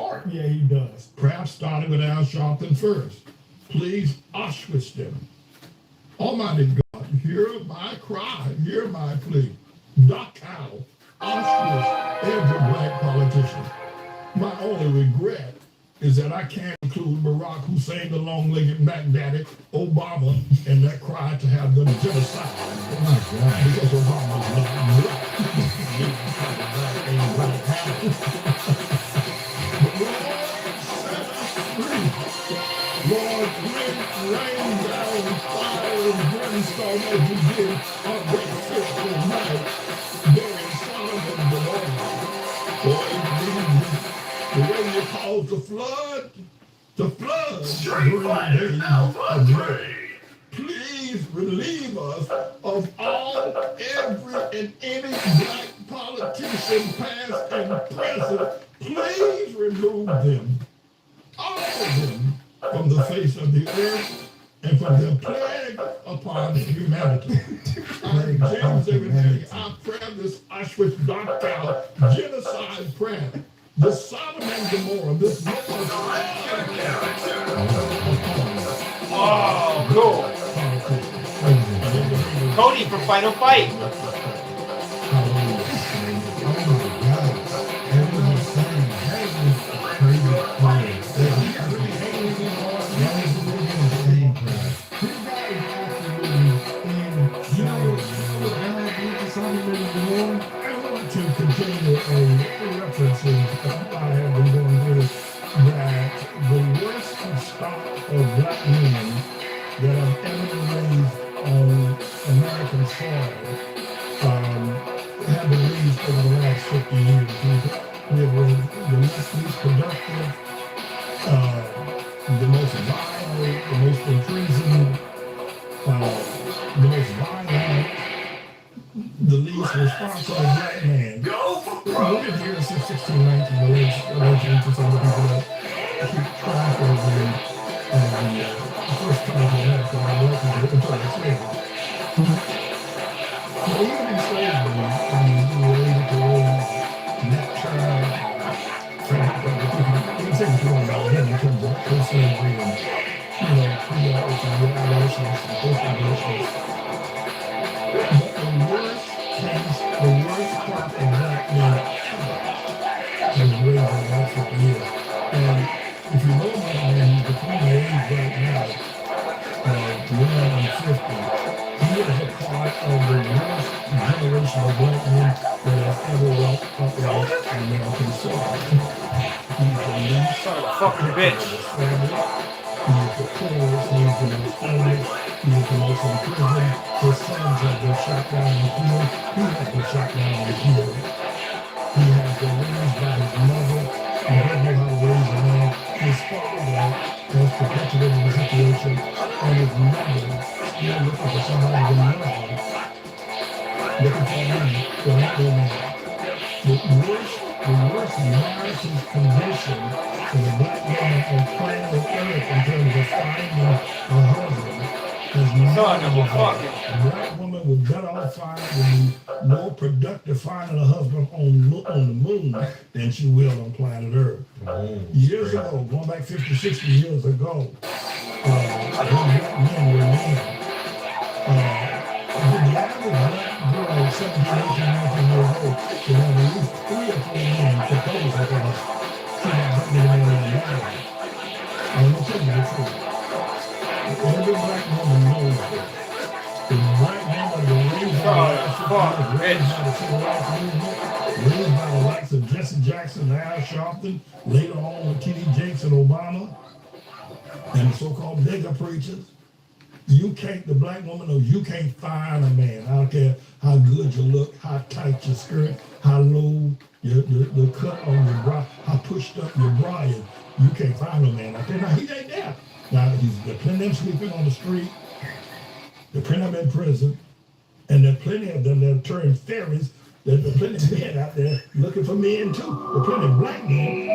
heart. Yeah, he does. Perhaps starting with Al Sharpton first. Please Auschwitz them. Almighty God, hear my cry, hear my plea. Dachau, Auschwitz, every black politician. My only regret is that I can't include Barack Hussein, the long-legged Mac Daddy, Obama, and that cry to have them genocide. Oh my God. Because Obama's not black. Ain't black happen. But Lord, set us free. Lord, rain down fire and brimstone as you did on that fateful night during Solomon the Lord. Lord, the way you caused the flood Straight fire, now the three. Please relieve us of all, every, and any black politician, past and present. Please remove them, all of them, from the face of the earth and from their plague upon humanity. I reject everything. I pray this Auschwitz Dachau genocide prayer. The Sodom and Gomorrah, this Oh, cool. Cody for Final Fight. To continue references I have been going through that the worst stock of black men that have ever been raised on American soil have been raised over the last 50 years. We have been the least productive, the most vile, the most imprisoned, the most violent, the least responsible black man. We've been here since 1619, allegedly to some of the people that keep track of the first coming to America and working until the slavery. But even in slavery, we were able to raise that child you can say what you want about him in terms of post-slavery and, pre-abolitionists and post-abolitionists. But the worst part of black men has raised in the last 50 years. And if you know about a man, he's between the age right now of 1 and 50, he is a part of the worst generation of black men that has ever walked upright in American soil. He's the least Fucking bitch. He is the poorest, he is the most homeless, he is the most in prison. His sons have been shot down and killed. He has been shot down and killed. He has been raised by his mother. He doesn't know how to raise a man. His father has perpetuated the situation, and his mother still looking for somebody to love him. Looking for a man, but not no man. The worst narrative condition for the black woman on planet Earth in terms of finding a husband is not a black woman with better off finding, more productive finding a husband on the moon than she will on planet Earth. Years ago, going back 50, 60 years ago, when black men were men, the average black girl, 17, 18, 19 years old, should have at least 3 or 4 men propose with her. She got that many men in the marriage. I'm going to tell you the truth. Every black woman knows this. The black woman was raised by the civil rights movement, raised by the likes of Jesse Jackson, Al Sharpton, later on with T.D. Jakes and Obama, and the so-called mega preachers. You can't, the black woman knows you can't find a man. I don't care how good you look, how tight your skirt, how low the cut on your bra, how pushed up your bra is. You can't find a man out there. Now, he ain't there. Now, there's plenty of them sleeping on the street. There's plenty of them in prison. And there's plenty of them that turn fairies. There's plenty of men out there looking for men, too. There's plenty of black men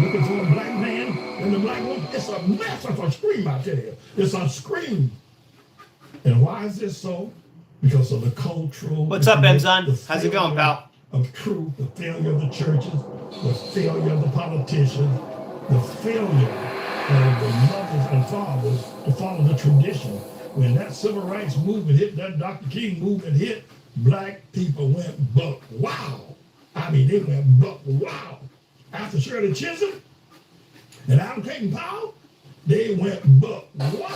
looking for a black man and the black woman. It's a mess of a scream, I tell you. It's a scream. And why is this so? Because of the cultural... What's up, Enzon? How's it going, pal? of truth, the failure of the churches, the failure of the politicians, the failure of the mothers and fathers to follow the tradition. When that civil rights movement hit, that Dr. King movement hit, black people went buck wow. I mean, they went buck wow. After Shirley Chisholm and Adam Clayton Powell, they went buck wow.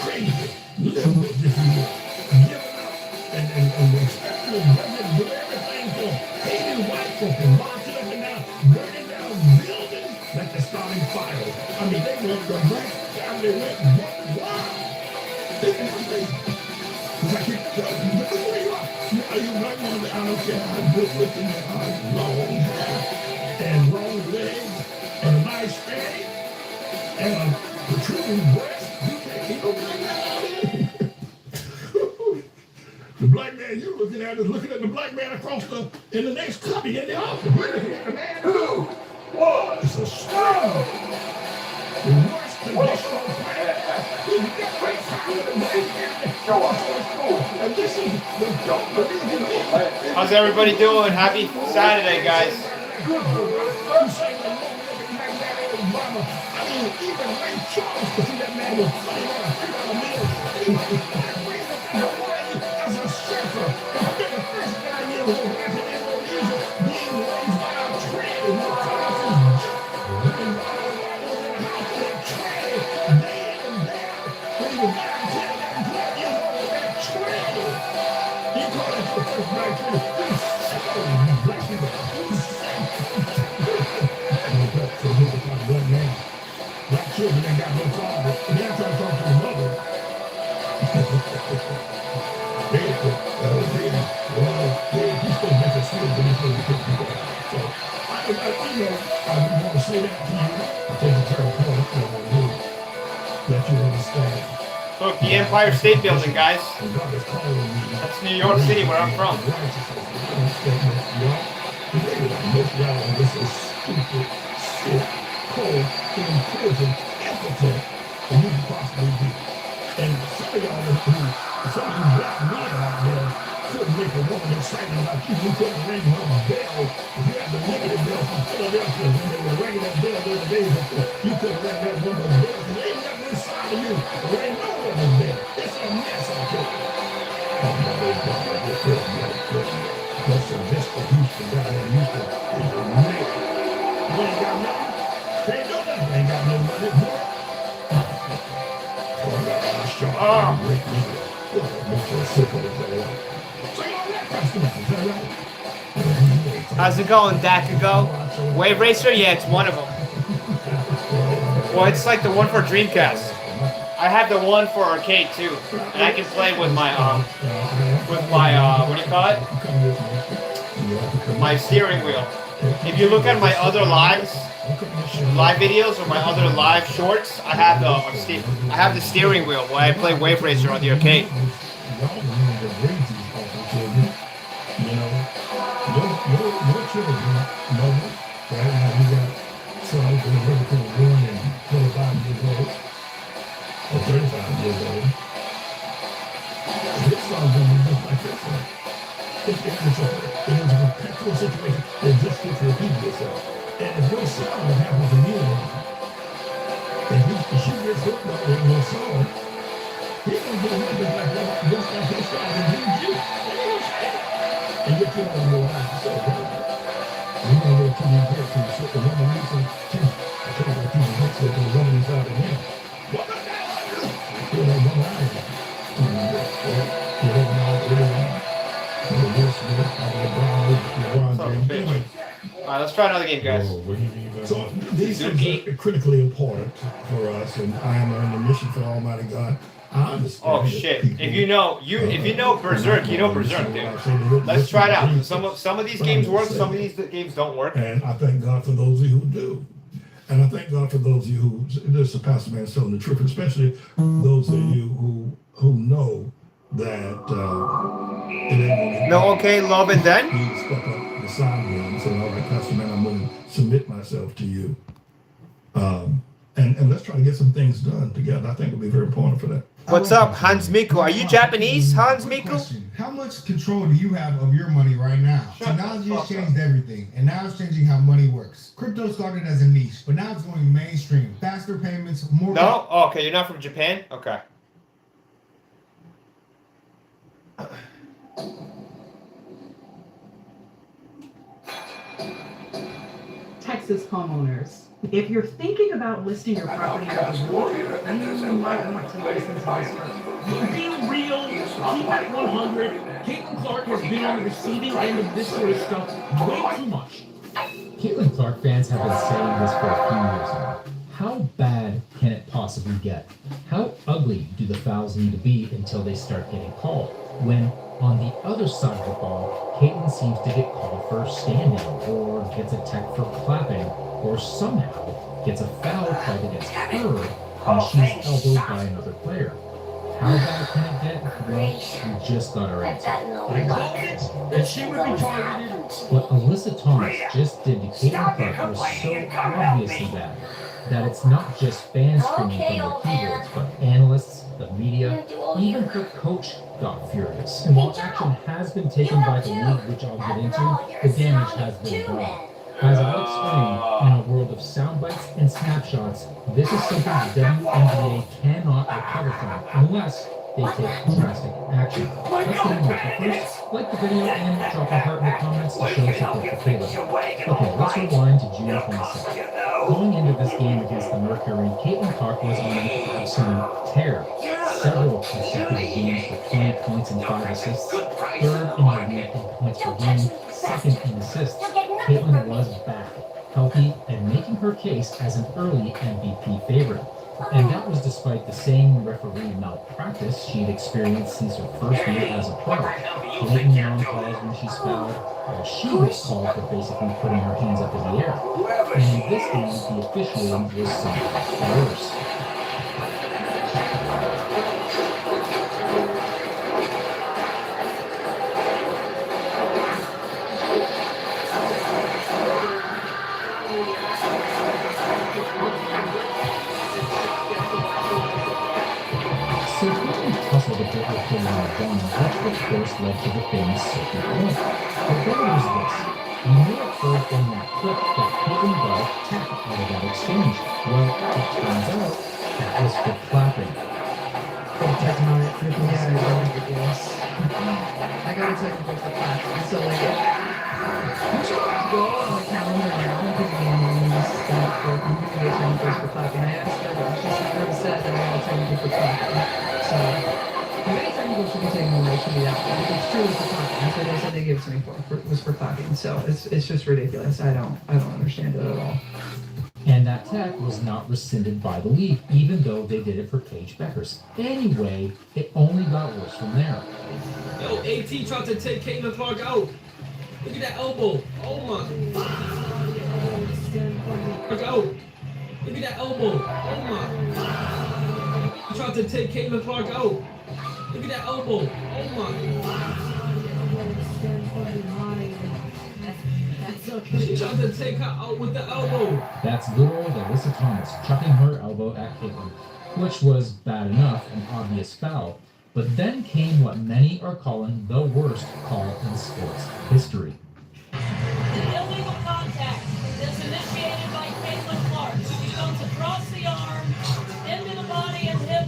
Crazy. Liberals, if you will. Giving up and expecting to do everything for hating white folk and marching up and down, burning down buildings like they're starting fires. I mean, they went the black family went buck wow. They went crazy. It's like, look where you are. Are you black woman? I don't care how good looking you are, long hair and long legs and a nice face and a protruding breast. You can't keep a black man out here. The black man you're looking at is looking at the black man across in the next cubby in the office. You're looking at the man who was a star. The worst condition on planet Earth. He's got great time with the black man. And this is the don't believe in me. How's everybody doing? Happy Saturday, guys. Even Ray Charles could see that man was playing on a as a surfer. The first 9 years of Washington Indonesia being raised by a tree in the classes. Day in and day out. When he was 9, 10, 11, 12 years old, that tree. He called it the first black tree. He's sick. Black people. He's sick. So look at that black man. Black children ain't got no father. And they're trying to talk to the mother. He's supposed to make us feel, but he's supposed to pick people up. So, I want to say that to you. I take a terrible point that you understand. Look, the Empire State Building, guys. And God is calling you. That's New York City, where I'm from. Today, most y'all on this is stupid, sick, cold, in prison, impotent, and you can possibly be. And some of y'all some of you black men out there couldn't make a woman excited about you. You couldn't ring her bell. If you had the negative bell from Philadelphia, when they were ringing that bell the other day, you couldn't ring that woman's bell. There ain't nothing inside of you. There ain't no woman's bell. It's a mess out there. Oh, my baby, that's a Mr. Houston down there in Houston. He's a man. You ain't got nothing. They ain't no nothing. They ain't got no money. How's it going, Dakago? Wave Racer? Yeah, it's one of them. Well, it's like the one for Dreamcast. I have the one for arcade too, and I can play with my what do you call it? My steering wheel. If you look at my other live videos or my other live shorts, I have the steering wheel where I play Wave Racer on the arcade. Or 35 years old. This song going to look like this one. It's a perpetual situation that just keeps repeating itself. And if your son happens to be one, and she gets hooked up with your son, he's going to do nothing like that, just like his son and use you. And your kid don't know how to say that. You're going to go to the head to sit the woman needs some teeth. I tell you what, you can sit the woman inside of him. What the hell? Alright, let's try another game, guys. So these things are critically important for us, and I am on the mission for Almighty God. I understand. Oh shit! If you know Berserk, you know Berserk, dude. Let's try it out. Some of these games work, some of these games don't work. And I thank God for those of you who do. And I thank God for those of you who, this is a pastor man telling the truth, especially those of you who know that it ain't no, okay, love, and then? He stuck up beside me and said, all right, pastor man, I'm going to submit myself to you. And let's try to get some things done together. I think it'll be very important for that. What's up, Hans Miku? Are you Japanese, Hans Miku? Question. How much control do you have of your money right now? Technology has changed everything, and now it's changing how money works. Crypto started as a niche, but now it's going mainstream. Faster payments, more... No? Oh, okay, you're not from Japan? Okay. Texas homeowners. If you're thinking about listing your property as a realtor, you might want to listen to this first. Be real, keep it 100. Caitlin Clark has been on the receiving end of this sort of stuff way too much. Caitlin Clark fans have been saying this for a few years now. How bad can it possibly get? How ugly do the fouls need to be until they start getting called? When, on the other side of the ball, Caitlin seems to get called for standing, or gets a tech for clapping, or somehow gets a foul called against her when she's elbowed by another player. How bad can it get? Well, we just got our answer. I called it, and she would be targeted. What Alyssa Thomas just did to Caitlin Clark was so obviously bad that it's not just fans screaming from their keyboards, but analysts, the media, even her coach got furious. And while action has been taken by the league, which I'll get into, the damage has been done. As I explained, in a world of sound bites and snapshots, this is something the WNBA cannot recover from unless they take drastic action. Let's get into it. But first, like the video and drop a heart in the comments to show support for Caitlin. Okay, let's rewind to June 22nd. Going into this game against the Mercury, Caitlin Clark was on an absolute tear. Several consecutive games with 20 points and 5 assists, third in the league in points per game, second in assists. Caitlin was back, healthy, and making her case as an early MVP favorite. And that was despite the same referee malpractice she'd experienced since her first year as a pro. Blatant non-calls when she's fouled, while she was called for basically putting her hands up in the air. And in this game, the officiating was something worse. So Caitlin tussled a bit with Caitlin on the gun, which of course led to the famous circuit point. But then there's this. You may have heard in that clip that Caitlin got a tap out of that exchange. Well, it turns out that was for clapping. I got a technical for class. So like, go on the calendar now because the game is set for communication first for clapping. I asked her, but she said that I got a technical for clapping. So the many technical should be taken away should be that one. If it's truly for clapping, that's what they said they gave it to me for was for clapping. So it's just ridiculous. I don't understand it at all. And that tech was not rescinded by the league, even though they did it for Paige Beckers. Anyway, it only got worse from there. Yo, AT tried to take Caitlin Clark out. Look at that elbow. Oh my. Look out. Look at that elbow. Oh my. He tried to take Caitlin Clark out. Look at that elbow. Oh my. She tried to take her out with the elbow. That's good old Alyssa Thomas chucking her elbow at Caitlin, which was bad enough, an obvious foul. But then came what many are calling the worst call in sports history. Illegal contact is initiated by Caitlin Clark. She comes across the arm, into the body and hip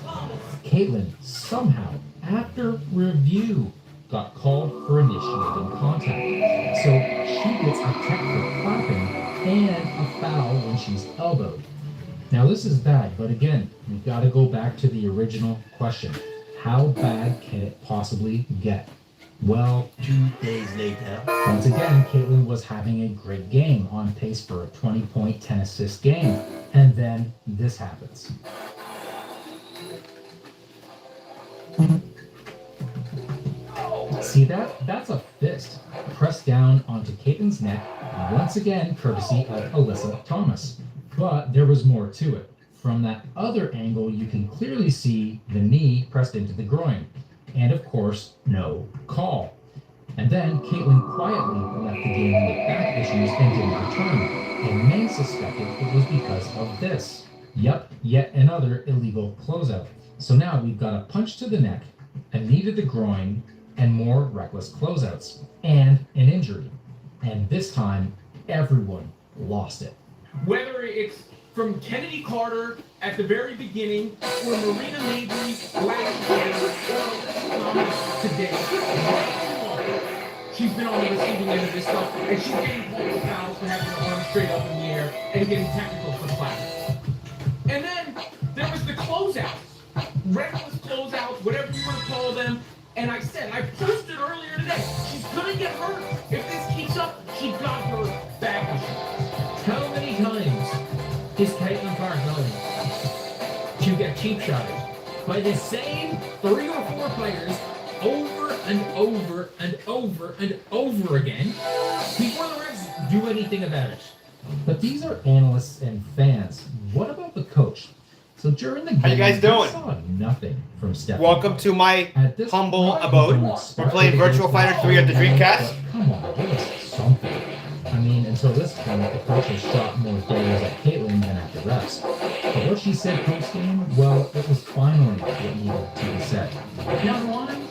Thomas. Caitlin somehow, after review, got called for initiating contact. So she gets a tech for clapping and a foul when she's elbowed. Now this is bad, but again, we've got to go back to the original question. How bad can it possibly get? Well, 2 days later. once again, Caitlin was having a great game, on pace for a 20-point, 10-assist game. And then this happens. See that? That's a fist pressed down onto Caitlin's neck, once again courtesy of Alyssa Thomas. But there was more to it. From that other angle, you can clearly see the knee pressed into the groin. And of course, no call. And then Caitlin quietly left the game with back issues and didn't return. And many suspected it was because of this. Yep, yet another illegal closeout. So now we've got a punch to the neck, a knee to the groin, and more reckless closeouts, and an injury. And this time, everyone lost it. Whether it's from Kennedy Carter at the very beginning, or Marina Mabrey last year, or Alyssa Thomas today, she's been on the receiving end of this stuff, and she's getting called for fouls for having her arms straight up in the air and getting technical for flags. And then there was the closeouts, reckless closeouts, whatever you want to call them. And I said, I posted earlier today, she's gonna get hurt. If this keeps up, she got her back issues. How many times is Caitlin Clark going to get cheap shotted by the same 3 or 4 players over and over and over and over again before the refs do anything about it? But these are analysts and fans. What about the coach? So during the game, How you guys doing? we saw nothing from Steph. Welcome to my At this humble point, abode. don't expect We're playing it to Virtual go Fighter 3 at the but Dreamcast. Come on, give us something. I mean, until this point, the coach has shot more daggers at Caitlin than at the refs. But what she said post-game, well, it was finally what needed to be said. Number one,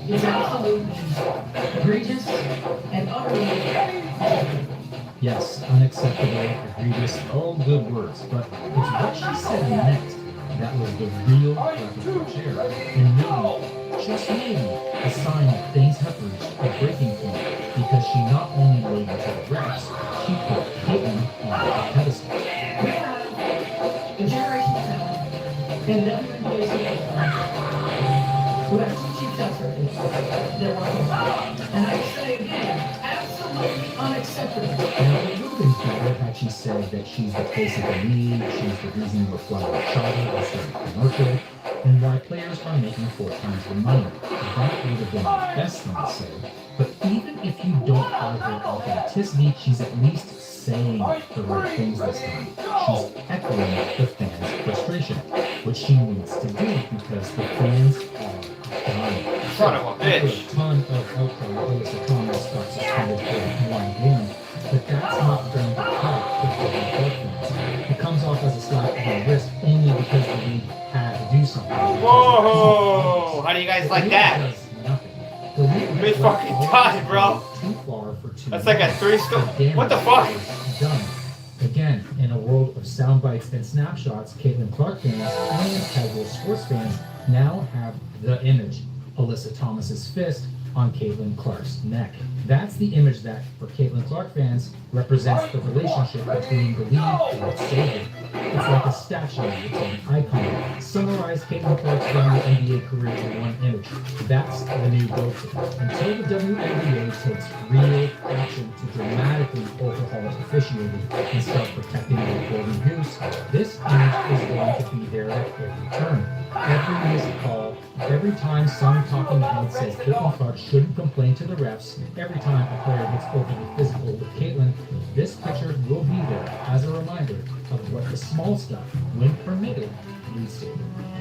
it's absolutely egregious and utterly. Yes, unacceptable, egregious, all good words, but it's what she said next that was the real breath of fresh air. And maybe, just maybe, a sign that things have reached a breaking point because she not only laid into the refs, she put Caitlin on the pedestal. We have a generation of talent in WNBA who have two chief shots right there. And I say again, absolutely unacceptable. Now, it would have been better had she said that she's the face of the league, she's the reason we're flower shopping instead of commercial, and why players are making 4 times the money. That would have been the best thing to say. But even if you don't buy her authenticity, she's at least saying the right things this time. She's echoing the fans' frustration, which she needs to do because the fans are dying. Son of a bitch. After a ton of outcry, Alyssa Thomas got suspended for 1 game, but that's not going to help the Caitlin Clark fans. It comes off as a slap on the wrist only because the league had to do something. Whoa! How do you guys like that? Does nothing. The league Big let fucking all time, the bro. too far for 2 That's like a months. 3-star. The What the damage fuck? is done. Again, in a world of sound bites and snapshots, Caitlin Clark fans and casual sports fans now have the image. Alyssa Thomas's fist on Caitlin Clark's neck. That's the image that, for Caitlin Clark fans, represents the relationship between the league and its savior. It's like a statue, it's an icon. Summarize Caitlin Clark's WNBA career in 1 image. That's the new go-to. Until the WNBA takes real action to dramatically overhaul officiating and start protecting the golden goose, this image is going to be there at every turn. Every missed call, every time some talking head says Caitlin Clark shouldn't complain to the refs, every time a player gets overly physical with Caitlin, this picture will be there as a reminder of what the small stuff, when permitted, leads to.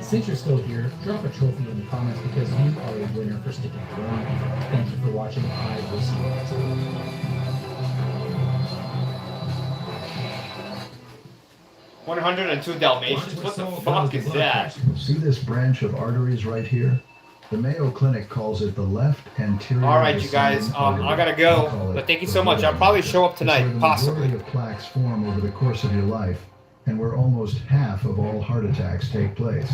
Since you're still here, drop a trophy in the comments because you are a winner for sticking around. Thank you for watching. I will see you next time. 102 Dalmatians? What the fuck is that? See this branch of arteries right here? The Mayo Clinic calls it the left anterior. Alright, you guys, descending I artery. gotta We go. call it But thank you the so much. I'll Mayo probably Clinic. show up It's tonight, where the possibly. majority of plaques form over the course of your life, and where almost half of all heart attacks take place.